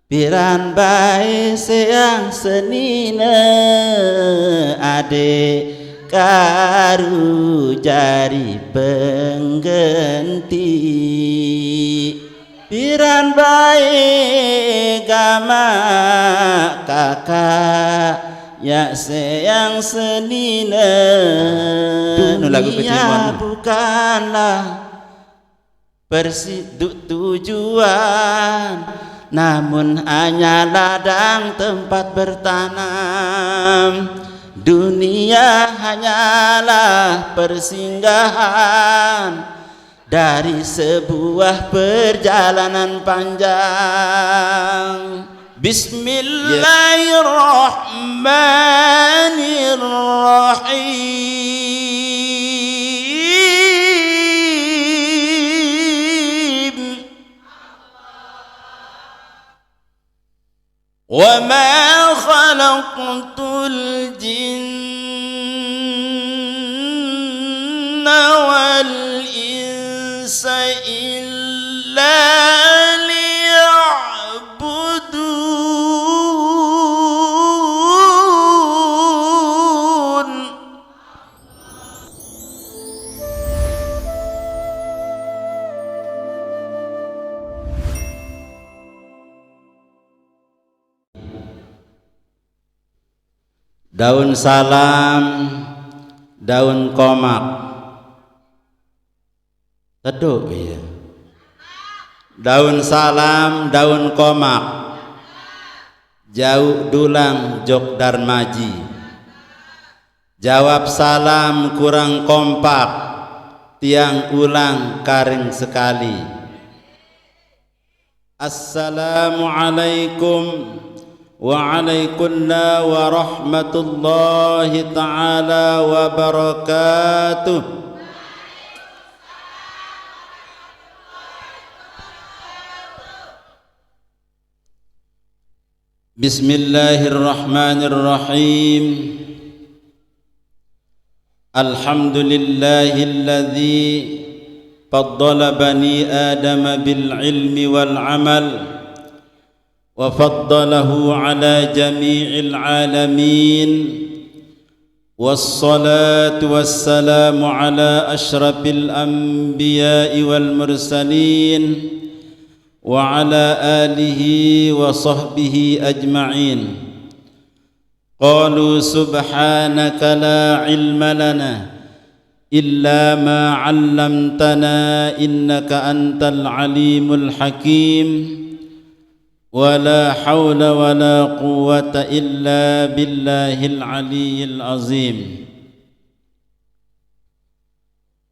piran bae seang senina ade karu jari pengganti piran bae gama kakak ya seang senina dunia bukanlah persiduk tujuan, namun hanya ladang tempat bertanam. Dunia hanyalah persinggahan dari sebuah perjalanan panjang. Bismillahirrahmanirrahim. Wa ma khalaqtul jinna wal insa illa liya'budun. Daun salam, daun komak, teduh ya. Daun salam, daun komak, jauh dulang jok darmaji. Jawab salam kurang kompak, tiang ulang karing sekali. Assalamualaikum waalaikumsalam warahmatullahi ta'ala wabarakatuh. Bismillahirrahmanirrahim. Alhamdulillahilladzi faddala bani adama bil ilmi wal amal وفضله على جميع العالمين والصلاة والسلام على أشرف الأنبياء والمرسلين وعلى آله وصحبه أجمعين. قالوا سبحانك لا علم لنا إلا ما علمتنا إنك أنت العليم الحكيم ولا حول ولا قوة إلا بالله العلي العظيم.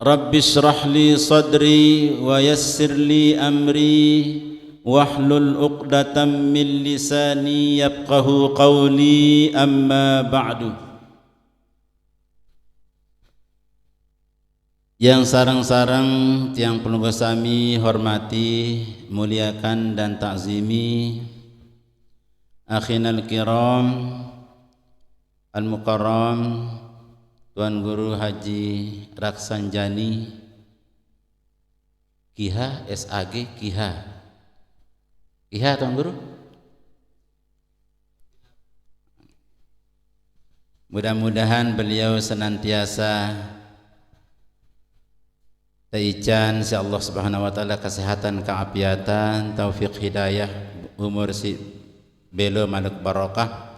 رب اشرح لي صدري ويسر لي أمري واحلل عقدة من لساني يفقه قولي أما بعد. Yang sarang-sarang tiang pelunggu sami hormati, muliakan dan takzimi akhinal kiram al-mukarram Tuan Guru Haji Raksanjani Kiha SAG Kiha Tuan Guru, mudah-mudahan beliau senantiasa taijan si Allah Subhanahu wa taala kesehatan, keafiatan, taufik hidayah, umur si belo maluk barokah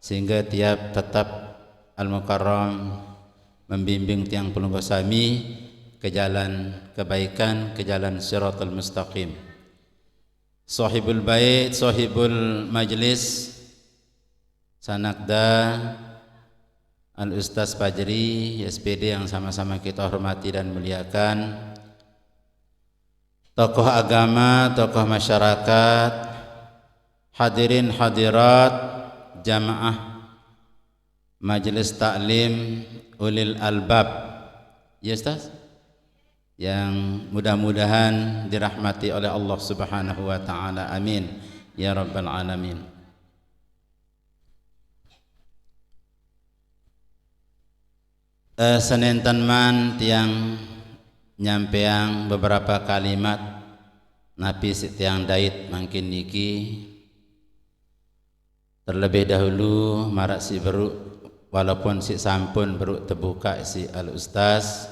sehingga tiap tetap al-mukarram membimbing tiang pelunggu sami ke jalan kebaikan, ke jalan siratal mustaqim. Sahibul bait, sahibul majlis, sanakda Al-Ustaz Fajri SPD yang sama-sama kita hormati dan muliakan, tokoh agama, tokoh masyarakat, hadirin hadirat, jamaah majelis taklim ulil albab, ya Ustaz, yang mudah-mudahan dirahmati oleh Allah Subhanahu wa taala. Amin ya rabbal alamin. Senenten man tiang nyampeang beberapa kalimat napi tiang dait mangkin niki Terlebih dahulu marak si beruk walaupun si sampun beruk terbuka si al ustaz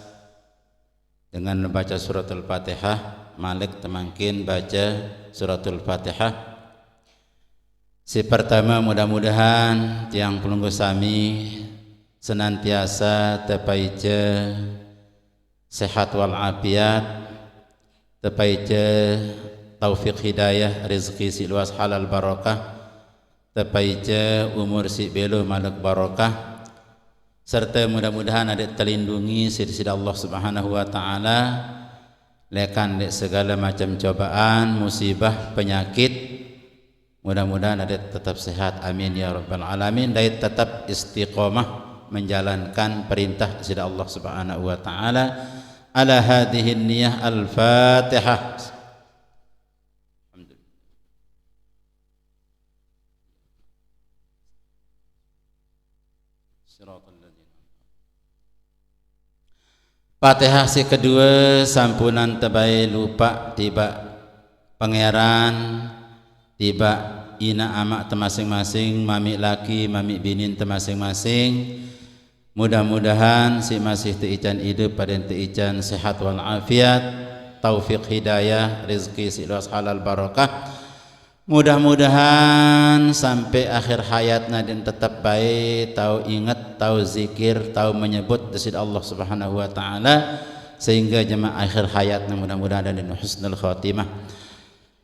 dengan membaca suratul Fatihah, Malik temangkin baca suratul Fatihah. Si pertama mudah-mudahan tiang pelunggu sami senantiasa terpaija sehat wal afiat, terpaija taufik hidayah, rezeki si luas halal barakah, terpaija umur si belo malak barakah, serta mudah-mudahan ada terlindungi sisi Allah Subhanahu wa taala lekan dari segala macam cobaan, musibah, penyakit. Mudah-mudahan ada tetap sehat, amin ya rabbal alamin, dan tetap istiqomah menjalankan perintah sisi Allah Subhanahu wa taala. Ala hadhihi niyah al-Fatihah. Fatihah si kedua sampunan terbaik lupa tiba pangeran, tiba ina amak termasing-masing, mami laki, mami binin termasing-masing. Mudah-mudahan si masih teican hidup pada teican sehat wal afiat, taufik hidayah, rezeki si luas halal barakah. Mudah-mudahan sampai akhir hayatna dan tetap baik, tahu ingat, tahu zikir, tahu menyebut dari Allah Subhanahu wa taala sehingga jemaah akhir hayatna mudah-mudahan dan husnul khatimah.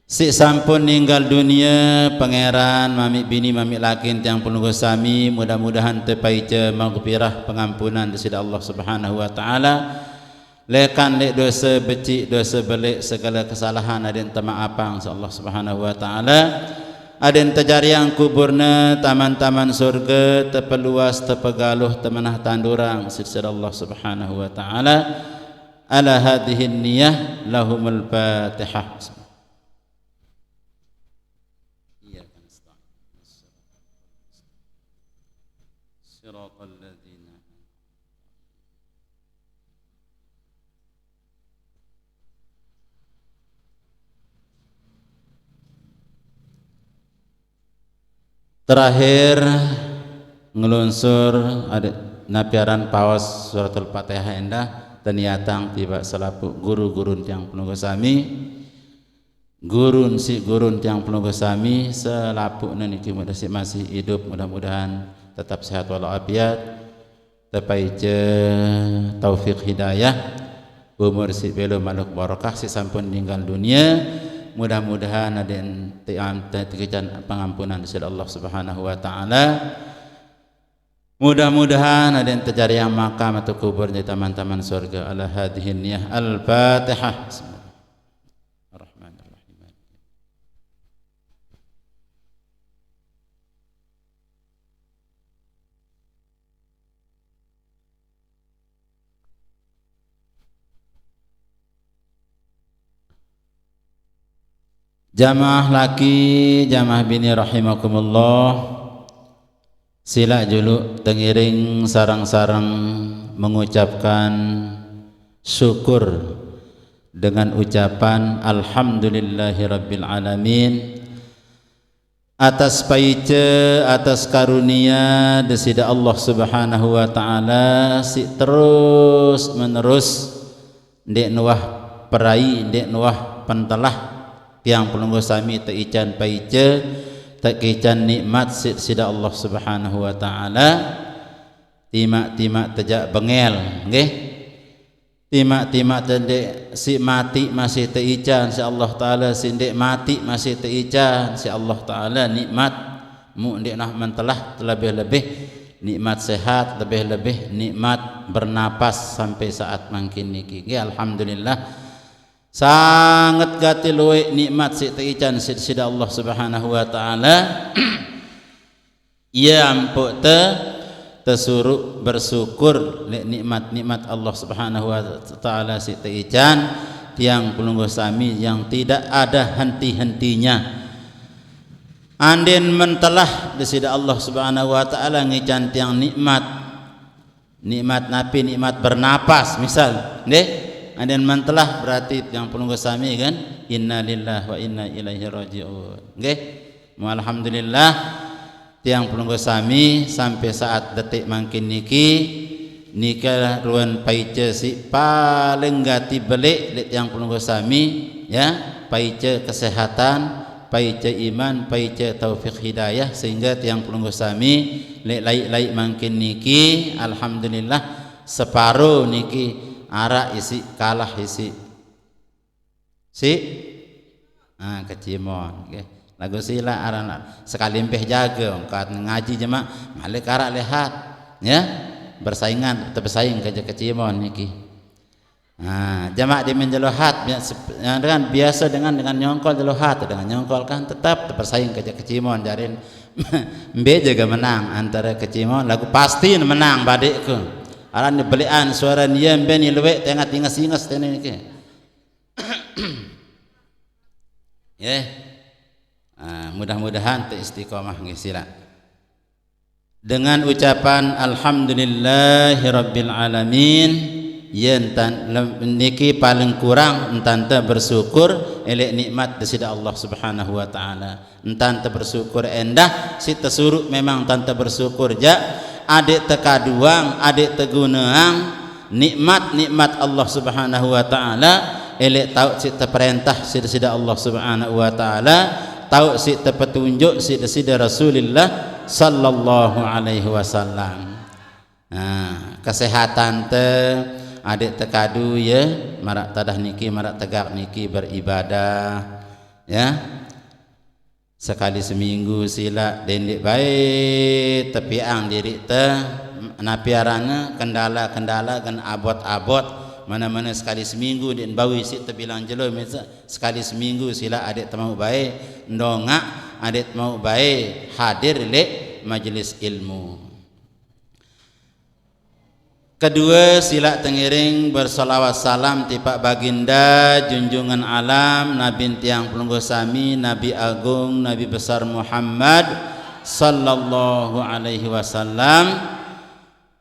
Si sampun ninggal dunia pangeran, mami bini, mami lakin tiang penunggu sami, mudah-mudahan terpaija maghfirah pengampunan dari Allah Subhanahu wa taala. Lekan lek dosa becik, dosa belik, segala kesalahan ada yang temaapang Allah Subhanahu wa taala. Ada yang terjariang kuburna taman-taman surga terpeluas, terpegaluh, temanah tandurang sisi Allah Subhanahu wa taala. Ala hadhihi niyah lahumul Fatihah. Terakhir ngelunsur ada napiaran pawas suratul Fatihah endah teniatang tiba selapu guru-guru yang penunggu sami, gurun si gurun yang penunggu sami selapu niki masih hidup, mudah-mudahan tetap sehat walafiat, terpaija taufik hidayah, umur si belo maluk barakah, si sampun meninggal dunia. Mudah-mudahan ada yang terkejan pengampunan dari Allah Subhanahu wa taala. Mudah-mudahan ada yang terjadi yang makam atau kubur di taman-taman surga. Ala hadhihi niyah al-Fatihah. Bismillahirrahmanirrahim. Jamaah laki, jamaah bini rahimakumullah, sila julu tengiring sarang-sarang mengucapkan syukur dengan ucapan alhamdulillahirabbil alamin atas paice, atas karunia desida Allah Subhanahu wa taala si terus menerus ndek nuah perai, ndek nuah pentelah yang pelunggu sami teican paice, teican nikmat sida Allah Subhanahu wa taala. Timak-timak tejak bengel nggih, timak-timak tendek si mati masih teican si Allah taala, si ndek mati masih teican si Allah taala nikmat mu ndek nah mentelah terlebih-lebih nikmat sehat, lebih-lebih nikmat bernapas sampai saat mangkin niki nggih. Alhamdulillah sangat gati luwe nikmat si teican sida Allah Subhanahu wa taala. Ia ampuk tersuruh bersyukur nikmat-nikmat Allah Subhanahu wa taala si teican tiang pelunggu sami yang tidak ada henti-hentinya. Andin mentelah desida Allah Subhanahu wa taala ngican tiang nikmat napi nikmat bernapas misal nggih. Andin mentelah berarti yang pelunggu sami kan inna lillahi wa inna ilaihi raji'un nggih. Alhamdulillah tiang pelunggu sami sampai saat detik makin niki nikah ruan paice si paling gati belik li tiang pelunggu sami ya, paice kesehatan, paice iman, paice taufik hidayah, sehingga tiang pelunggu sami li laik makin niki alhamdulillah separuh niki arak isi kalah isi si kecimon okay. Lagu sila aran sekali empeh jaga kat ngaji jema malik arak lihat ya bersaingan bersaing kerja kecimon niki. Jemaah di menjelohat dengan biasa dengan nyongkol jelohat dengan nyongkol kan tetap bersaing kerja kecimon jarin mbe jaga menang antara kecimon lagu pasti menang badikku. Aran belian suara dia mbe ni luwek tengah tingas-tingas tene niki. Ya. Mudah-mudahan istiqomah ngisila dengan ucapan alhamdulillahirabbil alamin yen niki paling kurang entante bersyukur elek nikmat desida Allah Subhanahu wa taala entante bersyukur endah si tesuruk memang tante bersyukur ja adik tekaduang adik teguneang nikmat Allah Subhanahu wa taala elek tahu si perintah si desida Allah Subhanahu wa taala tahu si petunjuk si desida Rasulullah sallallahu alaihi wasallam. Kesehatan te adik tekadu ya marak tadah niki marak tegak niki beribadah ya sekali seminggu sila dendik baik tepiang diri te napiarana kendala-kendala kan abot-abot mana-mana sekali seminggu din bawi si terbilang jelo sekali seminggu sila adik mau baik ndongak adik mau baik hadir le majelis ilmu. Kedua sila tengiring bersolawat salam tipak baginda junjungan alam Nabi tiang pelungguh sami Nabi agung Nabi besar Muhammad sallallahu alaihi wasallam.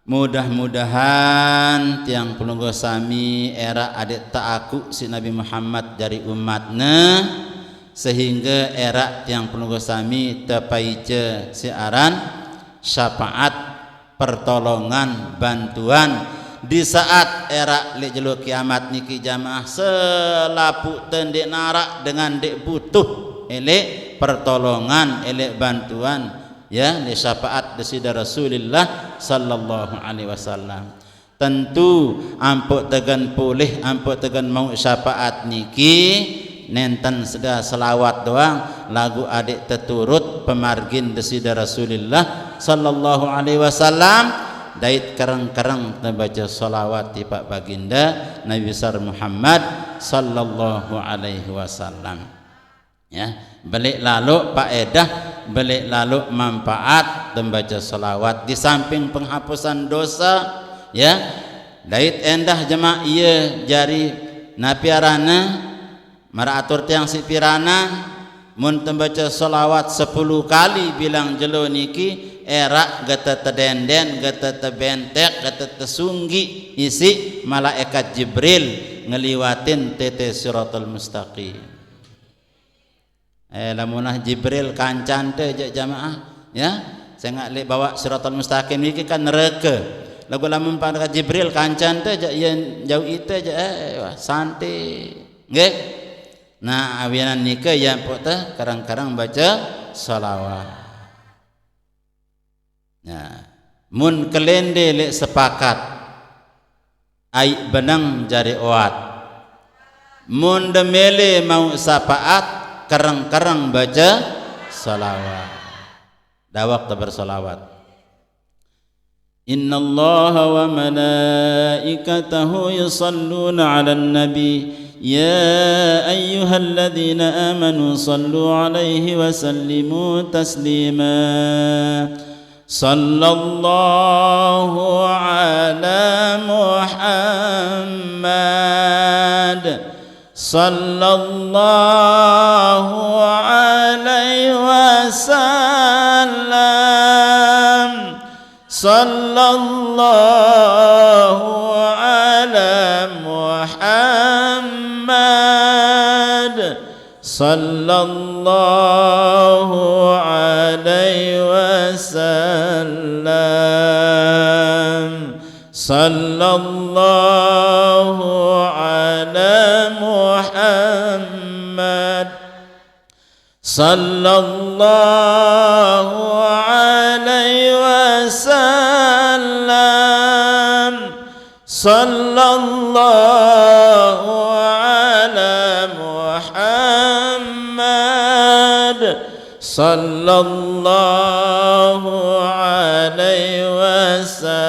Mudah-mudahan tiang pelungguh sami era adik ta'aku si Nabi Muhammad dari umatnya sehingga era tiang pelungguh sami terpaice siaran syafaat pertolongan bantuan di saat era li jelu kiamat niki jamaah selapu tendek narak dengan dek butuh elek pertolongan elek bantuan ya li syafaat desida Rasulullah sallallahu alaihi wasallam. Tentu ampuk tegan pulih ampuk tegan mau syafaat niki nenten seda selawat doang lagu adik teturut pemargin desida Rasulullah sallallahu alaihi wasallam dait kereng-kereng membaca selawat tipak baginda Nabi besar Muhammad sallallahu alaihi wasallam. Ya, balik lalu faedah, balik lalu manfaat membaca selawat di samping penghapusan dosa ya. Dait endah jemaah ieu jari napiarana maratur tiang sipirana mun membaca selawat 10 kali bilang jelo niki era gata tedenden gata tebentek gata tesunggi isi malaikat Jibril ngeliwatin tete siratal mustaqim. Lamunah Jibril kancan teh jamaah ya saya ngak lek bawa siratal mustaqim niki kan neraka lagu lamun pada Jibril kancan teh yen jauh itu aja santai nggih. Nah awinan nika ya pok teh karang-karang baca selawat. Nah mun kelende lek sepakat ai benang jari oat mun demele mau sapaat kerang-kerang baca salawat dawak bersalawat. Innallaha wa malaikatahu yusalluna 'alan nabi ya ayyuhalladzina amanu sallu 'alaihi wa sallimu taslima. Sallallahu ala Muhammad sallallahu alaihi wasallam sallallahu ala Muhammad sallallahu alaihi wasallam sallallahu ala Muhammad sallallahu alaihi wasallam sallallahu ala Muhammad sallallahu alaihi wasallam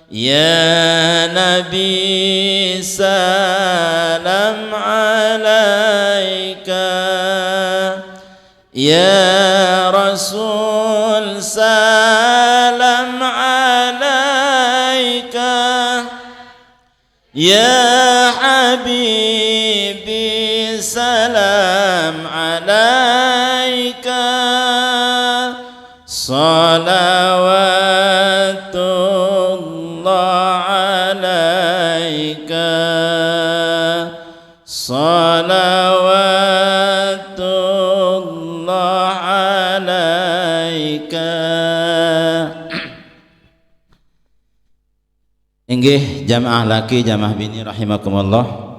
ya Nabi salam alaika ya Rasul salam alaika ya Habibi salam alaika salawatullah alaika salawatullah alaika. Inggih jamaah laki jamaah bini rahimakumullah.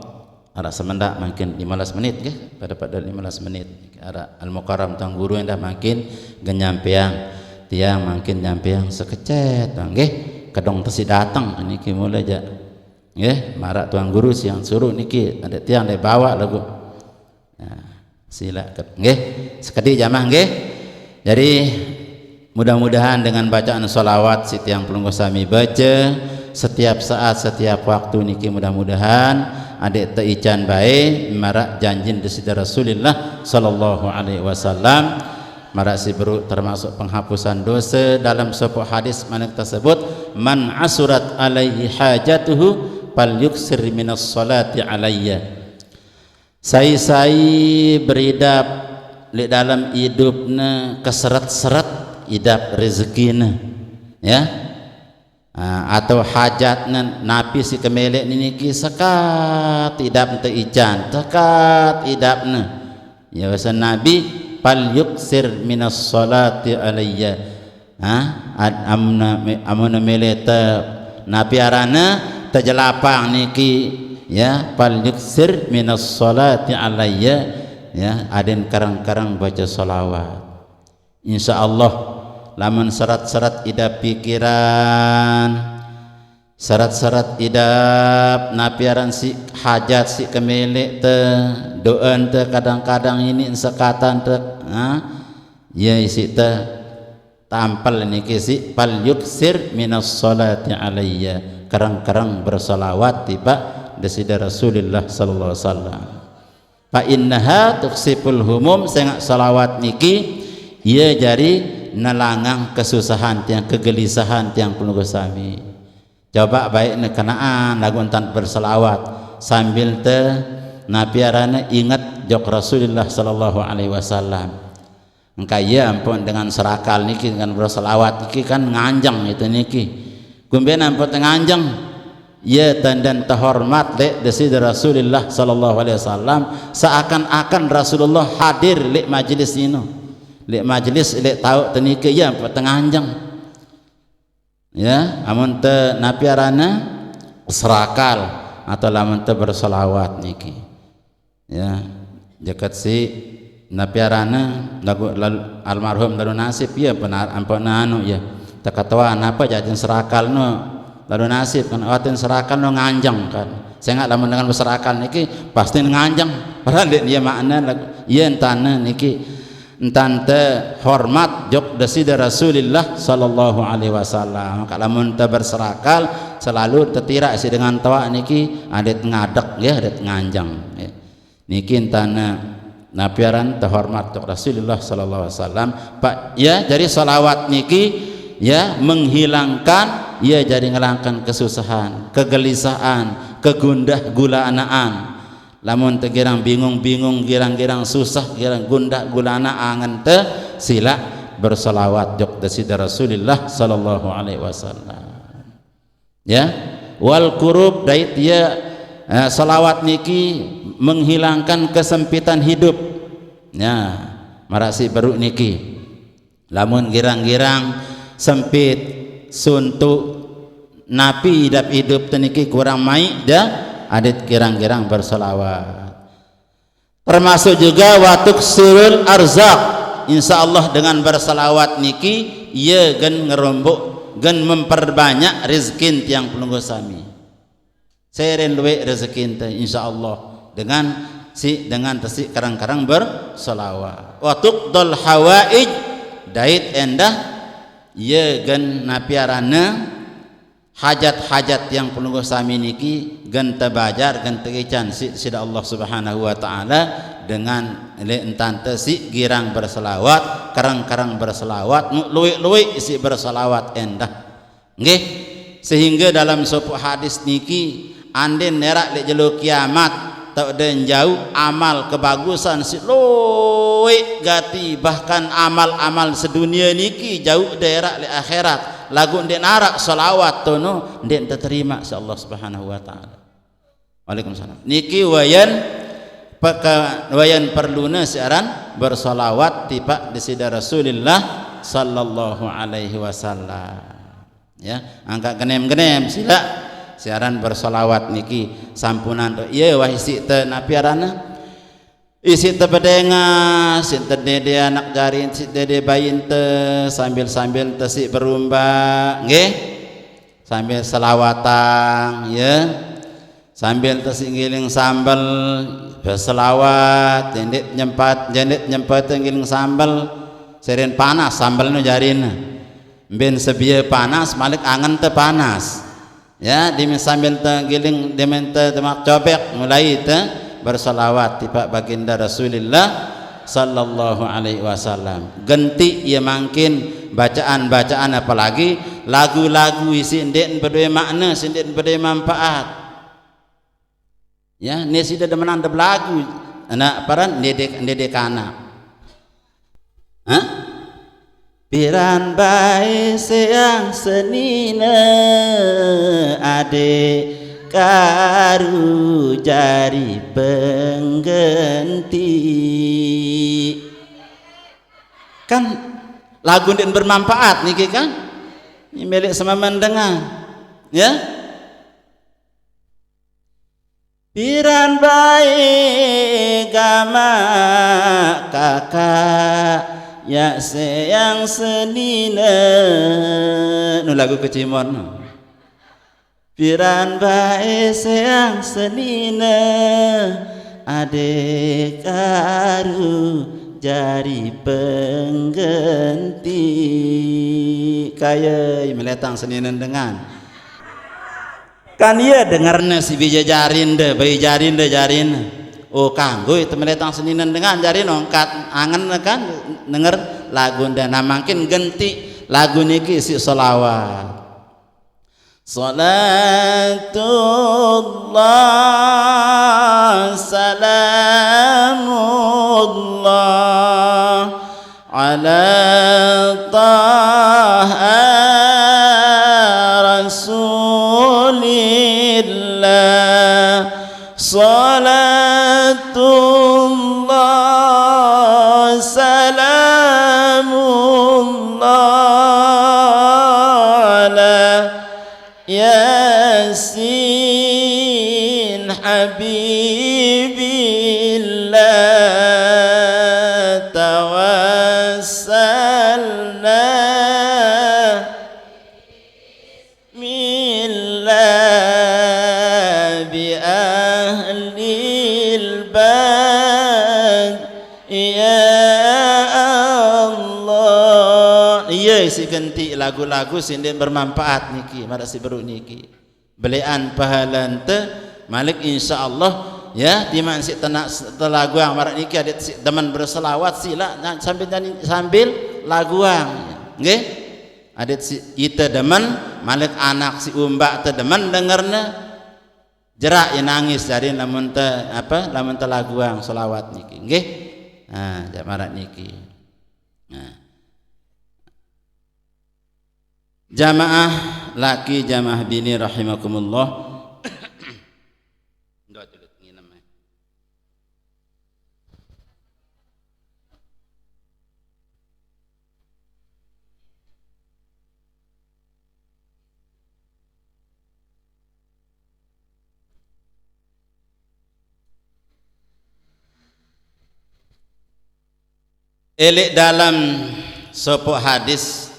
Ara semendak makin 15 menit nggih, pada 15 menit. Ara al-mukarram tang guru endah makin genyampeang tiang makin nyampeang sekecet nggih. Kedong tesi datang niki mulai aja. Nggih, marak tuang guru siang suruh niki ada tiang dia bawa lagu. Nah, sila nggih. Sekedi jamaah nggih. Jadi mudah-mudahan dengan bacaan sholawat si tiang pelunggu sami baca setiap saat setiap waktu niki mudah-mudahan adik teican baik marak janjin desida Rasulullah sallallahu alaihi wasallam marak si beru termasuk penghapusan dosa dalam sebuah hadis mana tersebut man asurat alaihi hajatuhu fal yuksir minas salati alayya. Sai beridap di dalam hidupna keseret-seret idap rezekina ya. Atau hajatna napi si kemelek niki sekat idap teu ican sekat idapna ya wasa nabi fal yuksir minas salati alayya amna meleta napi arana tejelapang niki ya fal yuksir minas salati alayya ya aden karang-karang baca salawat insyaallah. Lamun syarat-syarat idap pikiran syarat-syarat idap napiaran si hajat si kemelek te doan te kadang-kadang ini sekatan te ya isi te tampal niki si fal yuksir minas salati alayya karang-karang bersalawat tiba desida Rasulullah sallallahu alaihi wasallam fa innaha tuksiful humum sengak salawat niki ia jari nalangang kesusahan tiang kegelisahan tiang penunggu sami. Coba baik nekanaan lagu entan berselawat sambil te napiarana ingat jok Rasulullah sallallahu alaihi wasallam. Engka ya ampun dengan serakal niki dengan berselawat niki kan nganjang itu niki. Kumben ampun nganjang ya tandan terhormat lek desida Rasulullah sallallahu alaihi wasallam seakan-akan Rasulullah hadir lek majelis ini. Lek majlis lek tahu tenike ya tengah anjang ya amun te napiarana serakal atau lamun te bersolawat niki ya dekat si napiarana lagu almarhum lalu nasib ya benar ampun anu ya takatawa napa jajan serakal no lalu nasib kan awatin serakal no nganjang kan saya nggak lamun dengan berserakal niki pasti nganjang padahal dia makna iya entana niki entante hormat jok desida Rasulullah sallallahu alaihi wasallam. Kalau mun teu berserakal selalu tetira si dengan tawa niki adet ngadek ya adet nganjang ya. Niki entana napiaran terhormat jok Rasulullah sallallahu alaihi wasallam Pak ya jadi salawat niki ya menghilangkan ya jadi ngelangkan kesusahan kegelisahan kegundah gulanaan lamun teu girang bingung-bingung girang-girang susah girang gundah gulana angan teu sila berselawat jok desida Rasulullah sallallahu alaihi wasallam ya wal kurub dait ya selawat niki menghilangkan kesempitan hidup ya marasi baru niki lamun girang-girang sempit suntuk napi hidup teniki kurang mai dah adat kirang-kirang bersolawat. Termasuk juga watuk surul arzak, insyaallah dengan bersolawat niki ia gen ngerombok gen memperbanyak rezeki tiang penunggu sami. Seren luwe rezeki teh insyaallah dengan tesi karang-karang bersolawat. Watuk dol hawaij dait endah ia gen napiarana hajat-hajat yang penunggu sami niki gen tebajar gen tegican sida Allah Subhanahu wa taala dengan entante si girang berselawat karang-karang berselawat luwih-luwih isi berselawat endah nggih. Sehingga dalam sebuah hadis niki anden nerak le jelo kiamat tak den jauh amal kebagusan si luwih gati bahkan amal-amal sedunia niki jauh daerah le akhirat lagu ndek narak selawat tono ndek terima si Allah Subhanahu wa taala. Waalaikumsalam. Niki wayan perluna siaran bersolawat tiba di sida Rasulullah sallallahu alaihi wasallam. Ya, angka genem-genem sila siaran bersolawat niki sampunan to ieu wah isi teh napiarana isi teh bedenga si teh dede anak jarin si dede bayin teh sambil-sambil teh si berumba nggih sambil selawatan ya sambil teh si ngiling sambal berselawat jendet nyempat ngiling sambal seren panas sambal nu jarin ben sebieu panas malik angen teh panas ya dimin sambil teh ngiling dimin teh demak cobek mulai teh bersolawat tiba baginda Rasulullah sallallahu alaihi wasallam. Genti ia mangkin bacaan-bacaan apalagi lagu-lagu isi ndek berdua makna sindet berdua manfaat. Ya, ni sida demenan de lagu anak paran ndek anak. Hah? Piran bae seang senina ade karu jari pengganti kan lagu dan bermanfaat niki kan ini milik sama mendengar ya piran bae gama kakak ya seang senina nu lagu kecimon piran bae seang senina ade karu jari pengganti kaya meletang seninan dengan kan iya dengarnya si bija jarinda bayi jarinda jarin oh kanggo itu meletang seninan dengan jarin ongkat angen kan denger lagu dan makin ganti lagu niki si solawat. Salatullah salamullah ala taha rasulillah salatullah salamullah ala Yasin Habibillah tawassalna millah bi ahlil bad ya Allah. Iya isi ganti lagu-lagu sinden bermanfaat niki mara si baru niki belian pahalan teh malik insyaallah ya diman si tenak laguang mara niki adet si teman berselawat sila sambil laguang nggih adet si kita demen malik anak si umbak teh demen dengerna jerak ya nangis dari lamun teh lamun teh laguang selawat niki nggih nah mara niki nah jamaah laki jamaah bini rahimakumullah. elek dalam sopok hadis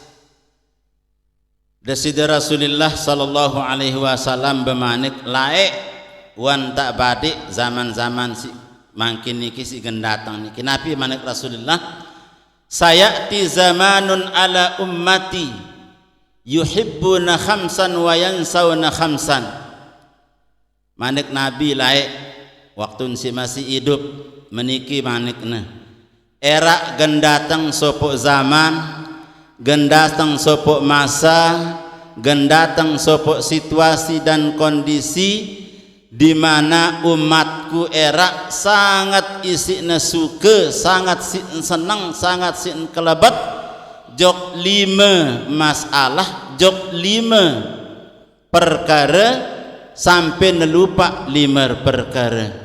Dasida Rasulullah sallallahu alaihi wasallam bermanik laik wan tak badik zaman-zaman si makin niki si gendatang niki. Nabi manik Rasulullah, sayati zamanun ala ummati yuhibbuna khamsan wa yansawna khamsan. Manik Nabi laik waktu si masih hidup meniki manikna. Era gendatang sopok zaman, gendatang sopok masa, gendatang sopok situasi dan kondisi di mana umatku era sangat isina suka, sangat senang, sangat kelebat jok 5 masalah, jok 5 perkara sampai nelupa 5 perkara.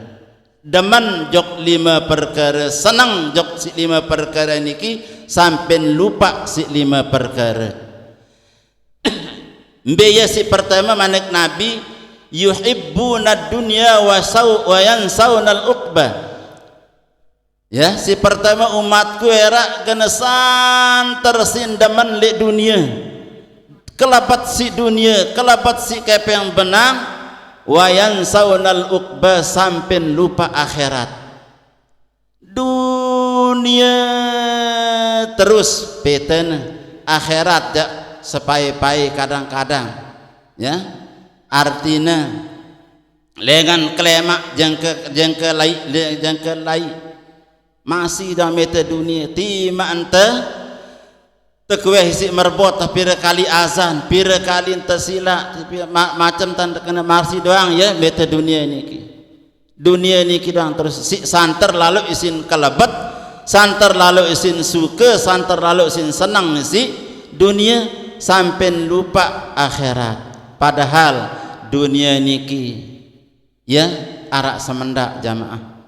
Demen jok 5 perkara, senang jok si 5 perkara niki sampai lupa si 5 perkara. Mbaya si pertama manik Nabi, yuhibbuna dunya wa yansawna al-uqbah. Ya, si pertama umatku era kena santer sindaman li dunia, kelapat si dunia, kelapat si kepeng benang, wa yansawna al-uqbah sampai lupa akhirat. Dunia terus beten, akhirat ya sepai-pai kadang-kadang, ya artinya lengan kelemak jengke lai masih dalam meta dunia tima ente tekueh isi merbot pira kali azan, pira kali tersilak macam tanda kena marsi doang ya meta dunia niki doang. Terus si santer lalu isin kelebat, santer lalu isin suka, santer lalu isin senang si dunia sampai lupa akhirat. Padahal dunia niki ya arak semendak jamaah.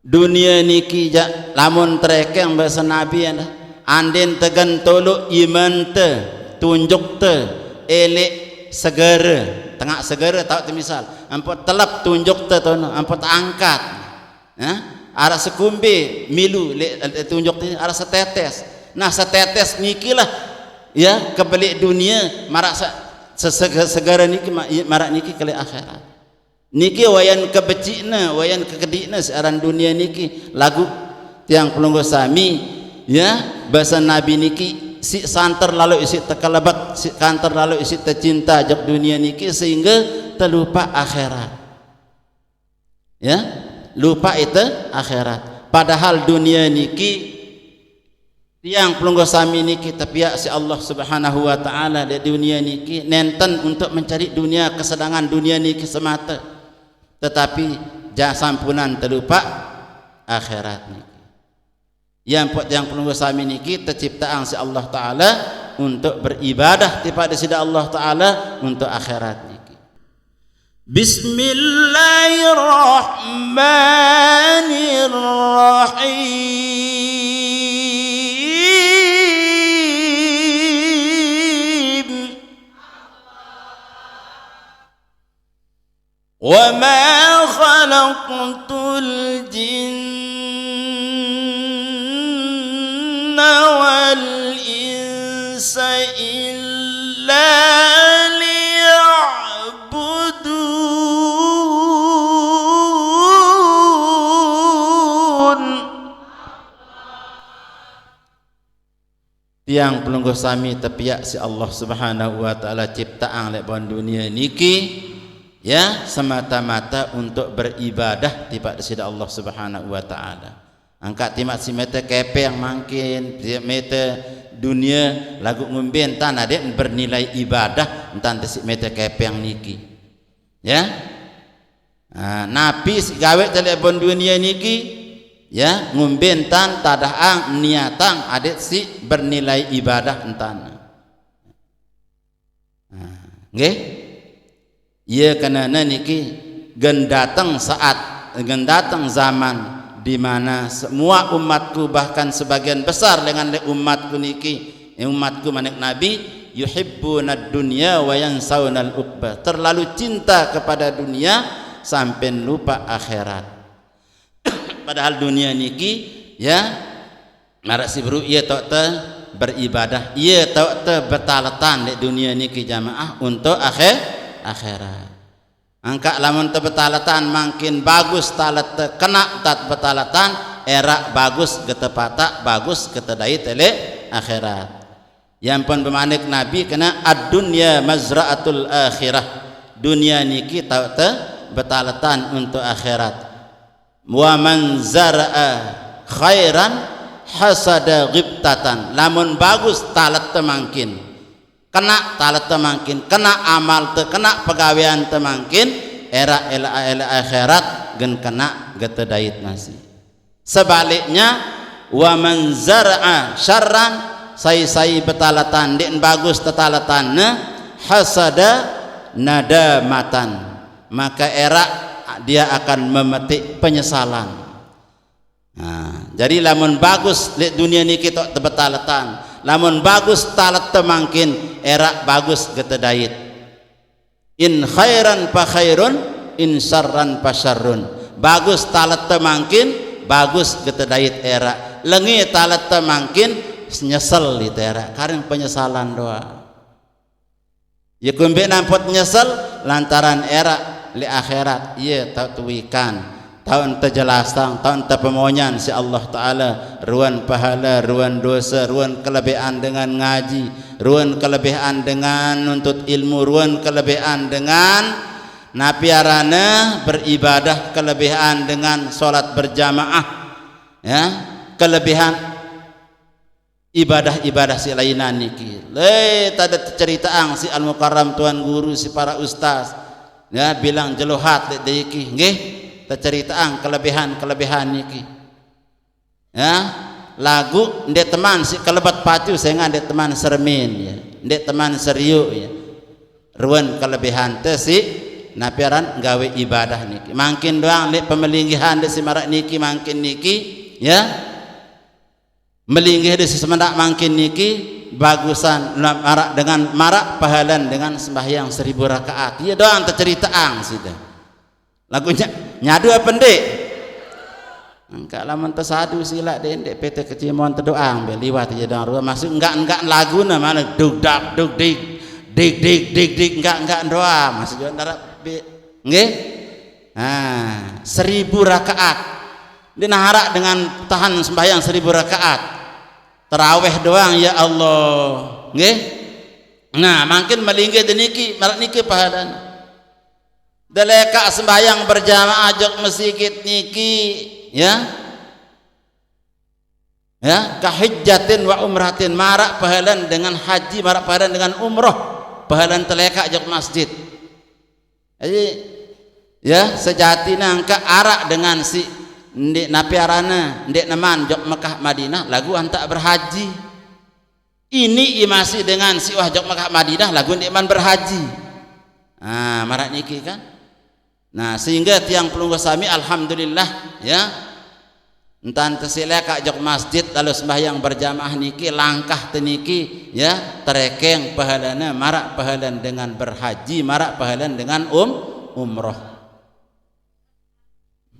Dunia niki lamun trekeng bahasa Nabi anda andin tegan toluk iman te tunjuk te elek segera tengah segera tahu tu misal ampun telap tunjuk te tono ampun angkat ya arak sekumbi milu tunjuk te arak setetes. Nah setetes niki lah ya kebalik dunia marak segera niki marak niki kali akhirat niki wayan kebecikna wayan kekedikna searan dunia niki lagu tiang pelunggu sami ya bahasa Nabi niki si santer lalu isi tekalabat, si kanter lalu isi tercinta jok dunia niki sehingga terlupa akhirat ya lupa itu akhirat. Padahal dunia niki tiang pelunggu sami niki tapi si Allah subhanahu wa ta'ala di dunia niki nenten untuk mencari dunia kesedangan dunia niki semata, tetapi jangan sampunan terlupa akhirat niki. Yang pelunggu sami niki terciptaan si Allah ta'ala untuk beribadah kepada sida Allah ta'ala untuk akhirat niki. Bismillahirrahmanirrahim. Wa ma khalaqtul jinna wal insa illa liya'budun. Tiang pelungguh sami tepiak si Allah subhanahu wa ta'ala ciptaan lek bon dunia niki ya semata-mata untuk beribadah kepada sida Allah subhanahu wa ta'ala. Angkat timak si meta kepe yang mungkin meta dunia lagu ngumbin tan ada bernilai ibadah entan si meta kepe yang niki ya. Nabi si gawe telepon dunia niki ya ngumbin tan tadaang niatang ada si bernilai ibadah entan nggih. Ia karena niki gendatang saat gendatang zaman di mana semua umatku bahkan sebagian besar dengan umatku niki umatku manik Nabi yuhibbuna dunya wa yansawna al-uqbah, terlalu cinta kepada dunia sampai lupa akhirat. Padahal dunia niki ya marak si bro ia tok te beribadah, ia tok te betalatan di dunia niki jamaah untuk akhirat. Angka lamun te betalatan makin bagus talat te kena tat betalatan era bagus getepata bagus ketedai tele akhirat. Yang pun bermanik Nabi kena ad-dunya mazra'atul akhirah, dunia niki tok te betalatan untuk akhirat. Wa man zara'a khairan hasada ghibtatan, lamun bagus talat temangkin kena talat temangkin kena amal te kena pegawaian temangkin era ela akhirat gen kena getedait nasi. Sebaliknya wa man zar'a syarran sai betalatan den bagus tetalatan hasada nadamatan, maka era dia akan memetik penyesalan. Nah, jadi lamun bagus di dunia ni kita tebetalatan, lamun bagus talat temangkin era bagus getedait. In khairan fa khairun, in syarran fa syarrun. Bagus talat temangkin, bagus getedait era. Lengi talat temangkin nyesel itu era, karena penyesalan doa. Ya kumbe nampot nyesel lantaran era li akhirat ia tak tuikan. Tahun terjelasang, tahun terpemonyan si Allah Ta'ala, ruan pahala, ruan dosa, ruan kelebihan dengan ngaji, ruan kelebihan dengan nuntut ilmu, ruan kelebihan dengan napiarana beribadah, kelebihan dengan solat berjamaah, ya, kelebihan ibadah-ibadah si lainan niki. Tada ceritaan si al-mukarram tuan guru si para ustaz, ya, bilang jeluhat deki, nggih. Terceritaan kelebihan niki, ya, lagu ndek teman si kelebat pacu sehingga ndek teman sermin, ya, ndek teman seriu, ya, ruan kelebihan te si napiaran gawe ibadah niki makin doang ndek pemelinggihan ndek si marak niki makin niki, ya, melinggih ndek si semendak makin niki bagusan marak dengan marak pahalan dengan sembahyang 1000 rakaat, ya doang terceritaan sudah lagunya nyadu apa ndek engkak lamun tersadu sila dek PT kecil mohon terdoang beliwat ya dang ruang masuk enggak lagu na mana duk dak duk dik enggak doa masuk juga darah nggih. 1000 rakaat dinaharak dengan tahan sembahyang 1000 rakaat tarawih doang ya Allah nggih. Nah makin melinggih deniki marak niki pahalan deleka sembahyang berjamaah jok masjid niki, ya, ya, kahijjatin wa umratin marak pahalan dengan haji, marak pahalan dengan umroh, pahalan teleka jok masjid. Jadi, ya, sejatinya angka arak dengan si ndek napiarana, ndek neman jok Mekah Madinah lagu antak berhaji. Ini masih dengan si wah jok Mekah Madinah lagu ndek man berhaji. Nah, marak niki kan. Nah sehingga tiang pelunggu sami alhamdulillah, ya, entan tersileka jok masjid lalu sembahyang berjamaah niki langkah teniki, ya, terekeng pahalana marak pahalan dengan berhaji, marak pahalan dengan umroh.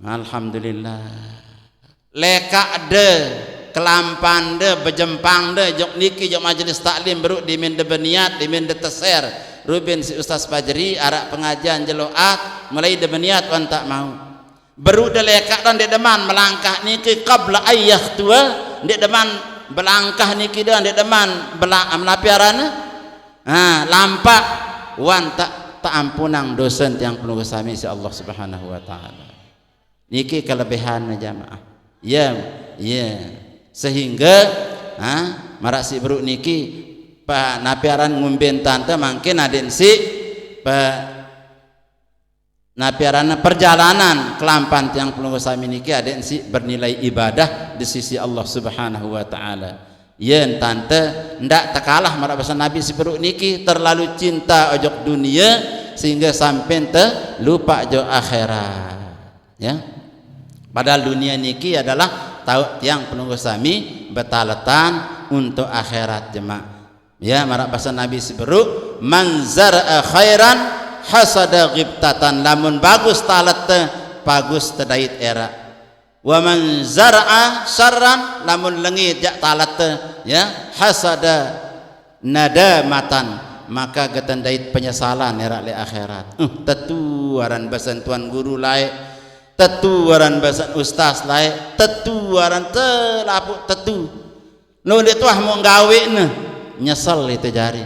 Alhamdulillah. Leka de kelampan de bejempang de jok niki jok majelis taklim beruk di min de beniat di min de teser Rubin si Ustaz Fajri arak pengajian jeloat mulai demeniat wan tak mau beru delekak dan dek deman melangkah niki qabla ayyah tua dek deman belangkah niki dan dek deman melapiarana lampak wan tak ampunang dosen yang perlu sami si Allah Subhanahu wa taala. Niki kelebihan jamaah, ya, sehingga marak si beru niki pa napiaran ngumbin tante mungkin aden si pa napiaran perjalanan kelampan yang perlu sami niki aden si bernilai ibadah di sisi Allah Subhanahu wa taala. Yen tante ndak takalah marak bahasa Nabi si beruk niki terlalu cinta ojok dunia sehingga sampai te lupa jo akhirat, ya. Padahal dunia niki adalah tahu yang penunggu sami betalatan untuk akhirat jemaah. Ya, marak bahasa Nabi seberuk man zar'a khairan hasada ghibtatan, lamun bagus talat te bagus tedait era, Wa man zar'a syarran lamun lengit jak talat ya hasada nadamatan maka getendait penyesalan era le akhirat. Tetu aran basan tuan guru lae, tetu aran basan ustaz lae, tetu aran telapuk tetu. Nu dia tuah mau gaweuna nyesel itu jari.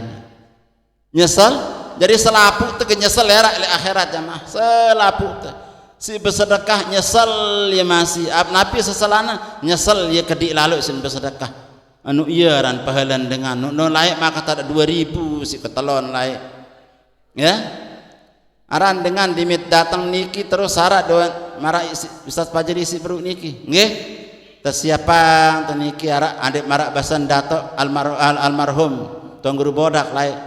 Nyesel jadi selapuk teh nyesel era le akhirat jamaah. Selapuk teh si bersedekah nyesel ya masih napi seselana nyesel ya kedik lalu sin bersedekah anu iya ran pahalan dengan nu laik maka tak ada 2000 si ketelon laik ya aran dengan dimit datang niki terus syarat doan marah Ustaz Fajri isi perut niki nggih tersiapa niki arak adik marak basan dato almarhum tuan guru bodak laik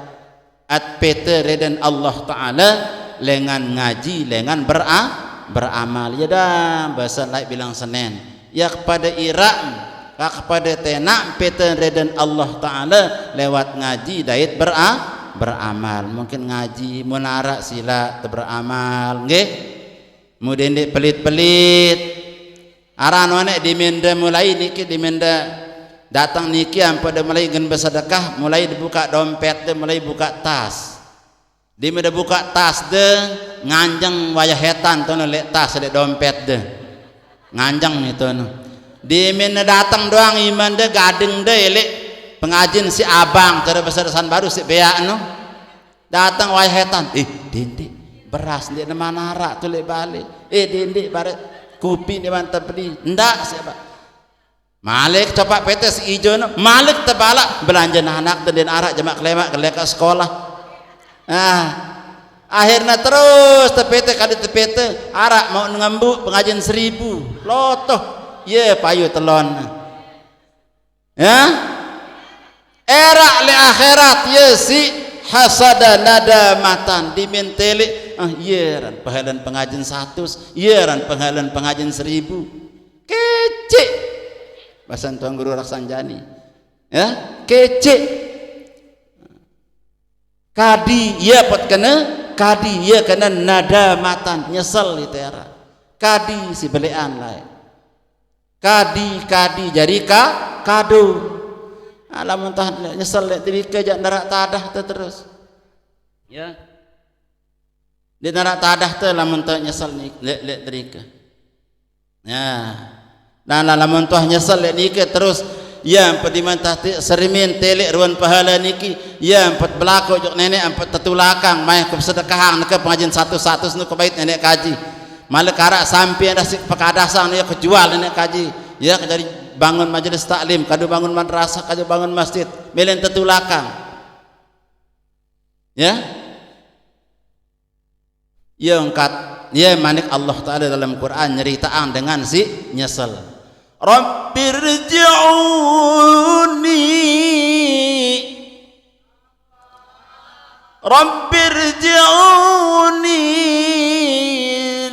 at PT Reden Allah Ta'ala lengan ngaji lengan beramal ya dah bahasa lain bilang Senin ya kepada Irak kepada tenak peten Reden Allah Ta'ala lewat ngaji dait beramal mungkin ngaji munara sila beramal nggih kemudian di pelit-pelit aran wanek dimenda mulai niki dimenda datang niki pada mulai gen bersedekah mulai dibuka dompet mulai buka tas di mana buka tas de nganjang wayah hetan tu lek tas lek dompet de nganjang itu di mana datang doang iman de gading de lek pengajin si abang cara besar-besaran baru si beak no datang wayah hetan dindik beras di mana rak tu lek balik dindik bare kopi di mana beli ndak siapa Malik coba PT si ijo no Malik tebalak belanja anak dan arak jamak kelemak ke sekolah. Akhirnya terus tepete kali tepete arak mau ngambuk pengajian 1000 lotoh ye payu telon ya erak le akhirat ye si hasada nadamatan dimentele ye ran pahalan pengajian 100 ye ran pahalan pengajian 1000 kecek bahasan tuan guru Raksanjani ya kecek kadi ya pot kena kadi ya kena nadamatan nyesel itu era kadi si belean lain kadi jadi kado alam entah nyesel lihat diri kerja narak tadah terus ya di narak tadah tu alam entah nyesel lihat diri ke ya dan alam entah nyesel lihat diri ke terus ya empat dimantah serimin telek ruan pahala niki ya empat belako jok nenek empat tetulakang mai ke sedekahang ke pengajian 100 nu ke bait nenek kaji malek arak sampai ada si pekadasang ya kejual nenek kaji ya dari bangun majelis taklim kadu bangun madrasah kadu bangun masjid melen tetulakang ya ya angkat ya manik Allah Ta'ala dalam Quran nyeritaan dengan si nyesel Rabbirji'uni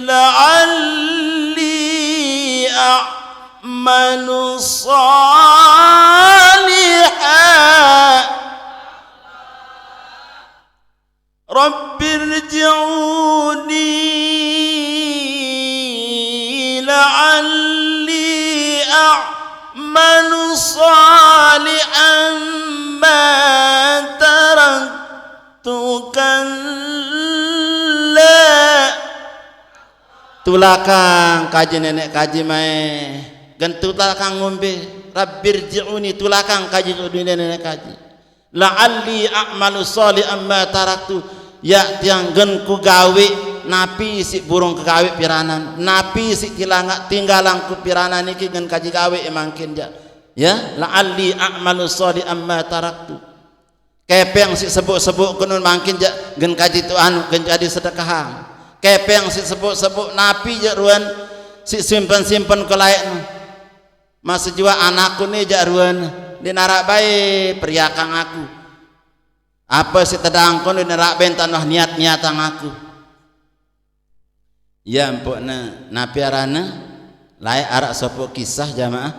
la'alli a'malu salihan Rabbirji'uni la'alli a'malu salihan ma taraktu kalla tulakang kaji nenek kaji mai gan tulakang ngombe rabbirji'uni tulakang kaji nenek kaji la'alli a'malu salihan ma taraktu ya tiang gen ku gawe napi si burung kegawe piranan napi si tilangak tinggalang ku piranan niki gen kaji gawe emangkin ya la'alli a'malu shalihan ma taraktu kepeng si sebuk-sebuk kunun mangkin gen kaji tu anu gen jadi sedekah kepeng si sebuk-sebuk napi ruan si simpen-simpen ke layak masih jua anakku ni ruan di narak bae priakang aku apa si tedangkon di narak bentan niat-niatang aku ya empukna napi arana layak arak sopo kisah jamaah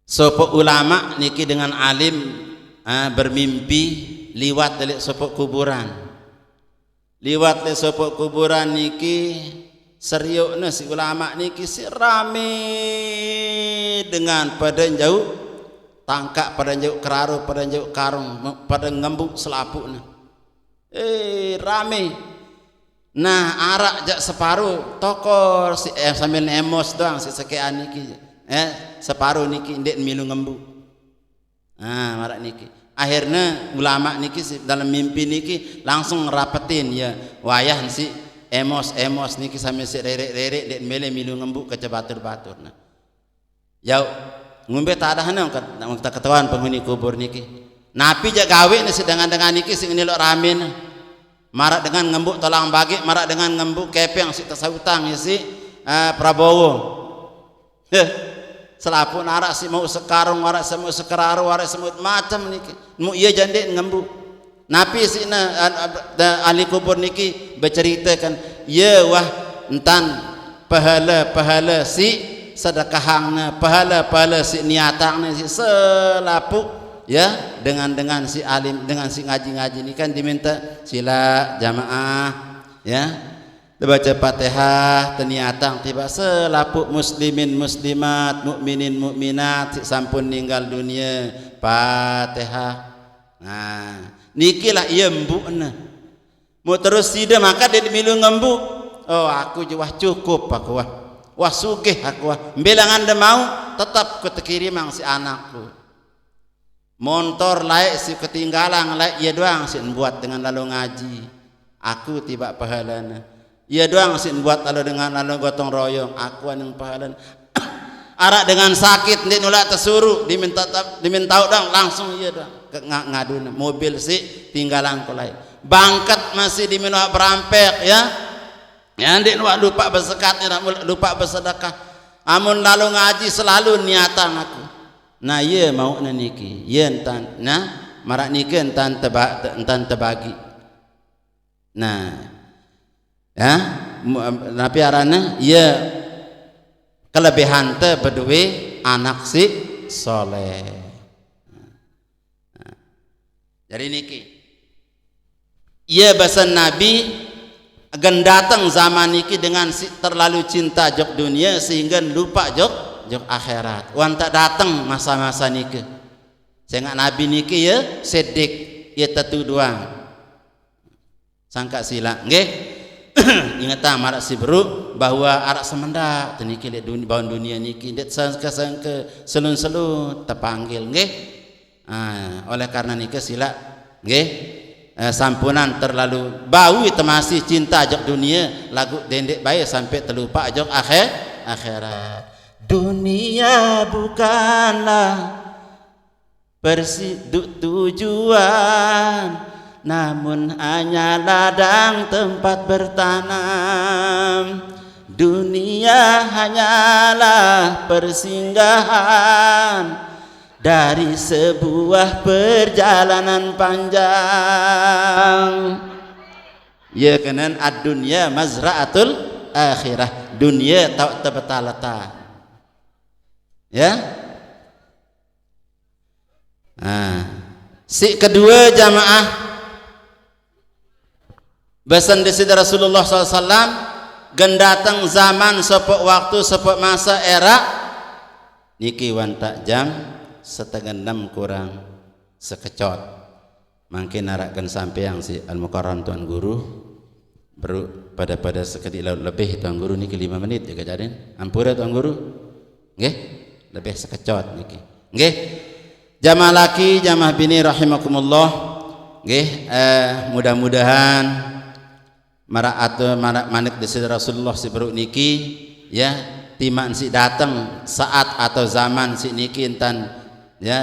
sopo ulama niki dengan alim bermimpi liwat dari sopo kuburan niki seriukna si ulama niki si rame dengan pada jauh tangkak, pada jauh keraru, pada jauh karung, pada ngembuk selapukna. Rame. Nah, arak jak separuh tokor si sambil emos doang si sekean niki. Separuh niki ndek milu ngembuk. Nah, marak niki. Akhirnya ulama niki dalam mimpi niki langsung ngerapetin ya wayah si emos niki sambil si rerek dek mele milu ngembuk ke batur-batur. Nah, jauh ngumbe tak ada hanong kita ketahuan penghuni kubur niki. Napi jak gawe ni sedang dengan niki sing nilok rame nah. Marak dengan ngembuk tolong bagi, marak dengan ngembuk kepeng si tasawutang ya si Prabowo. Selapun arak si mau sekarung, arak semua sekeraru, arak semua macam niki. Mu iya jandek ngembuk. Napi si ahli kubur niki berceritakan, ya wah entan pahala si sedekahangna, pahala si niatangna si selapuk ya dengan si alim, dengan si ngaji ni kan diminta sila jamaah ya. Baca Fatihah teniatang tiba selapuk muslimin muslimat mukminin mukminat sampun ninggal dunia Fatihah. Nah, nikilah ia embukna. Mau terus sida maka dia milu ngembuk. Oh, aku wah cukup aku wah sugih aku wah. Bilangan de mau tetap kutekirim ang si anakku. Motor laik si ketinggalan laik ia doang si buat dengan lalu ngaji. Aku tiba pahalana. Ia doang sih buat lalu dengan lalu gotong royong aku yang pahalan. Arak dengan sakit dia nolak tersuruh diminta dong langsung iya doang ngadu mobil sih tinggalan kolai bangkat masih diminta berampek ya dia lupa bersekat lupa bersedekah amun lalu ngaji selalu niatan aku. Nah iya mau niki iya entan nah marak niki entan tebagi nah ya napi arana ya kelebihan teh berdua anak si soleh. Nah, jadi niki iya bahasa Nabi akan datang zaman niki dengan si terlalu cinta jok dunia sehingga lupa jok akhirat. Wan tak datang masa-masa niki sehingga Nabi niki ya sedik ya tetu doang sangka sila nggih. Ingat marak si beru bahwa arak semendak teniki lihat bawan dunia niki lihat sangka selun terpanggil nggih. Oleh karena niki sila nggih sampunan terlalu bau itu masih cinta ajak dunia lagu dendek baik sampai terlupa ajak akhirat. Dunia bukanlah tujuan namun hanya ladang tempat bertanam. Dunia hanyalah persinggahan dari sebuah perjalanan panjang. Ya kanan ad-dunya mazra'atul akhirah. Dunia tak terbetalata. Ya. Si kedua jamaah besan di sini Rasulullah SAW gendatang zaman sepok waktu sepok masa era niki wantak jam 5:30 kurang sekecot mungkin narakkan sampai yang si al-mukarram tuan guru baru pada seketik lebih tuan guru niki 5 menit juga jadiin ampura tuan guru nggih lebih sekecot niki nggih jamaah laki jamaah bini rahimakumullah nggih mudah-mudahan marak manik di Rasulullah si beruk niki ya timan si datang saat atau zaman si niki entan ya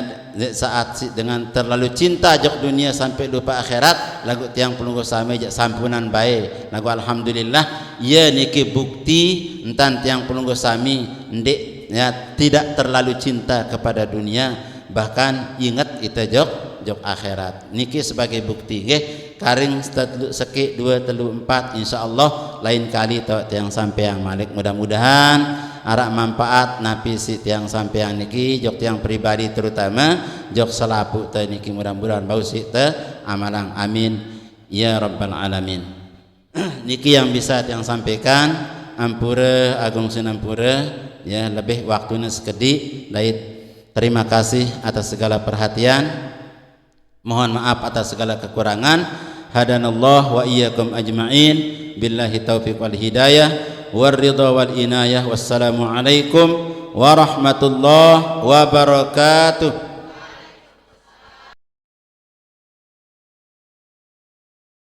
saat si dengan terlalu cinta jok dunia sampai lupa akhirat lagu tiang pelunggu sami jak sampunan baik lagu alhamdulillah ya niki bukti entan tiang pelunggu sami ndek ya tidak terlalu cinta kepada dunia bahkan ingat kita jok akhirat niki sebagai bukti nggih karing sekik 2 3 4 insyaallah lain kali tiang sampeang malik mudah-mudahan arak manfaat napi si tiang sampeang niki jok tiang pribadi terutama jok selapu teh niki mudah-mudahan bau si teh amalang amin ya rabbal alamin. Niki yang bisa tiang sampaikan ampura agung sinampura ya lebih waktunya sekedi dari terima kasih atas segala perhatian, mohon maaf atas segala kekurangan. Hadanallah wa iyyakum ajma'in billahi taufiq wal hidayah war ridha wal inayah. Wassalamu alaikum warahmatullahi wabarakatuh.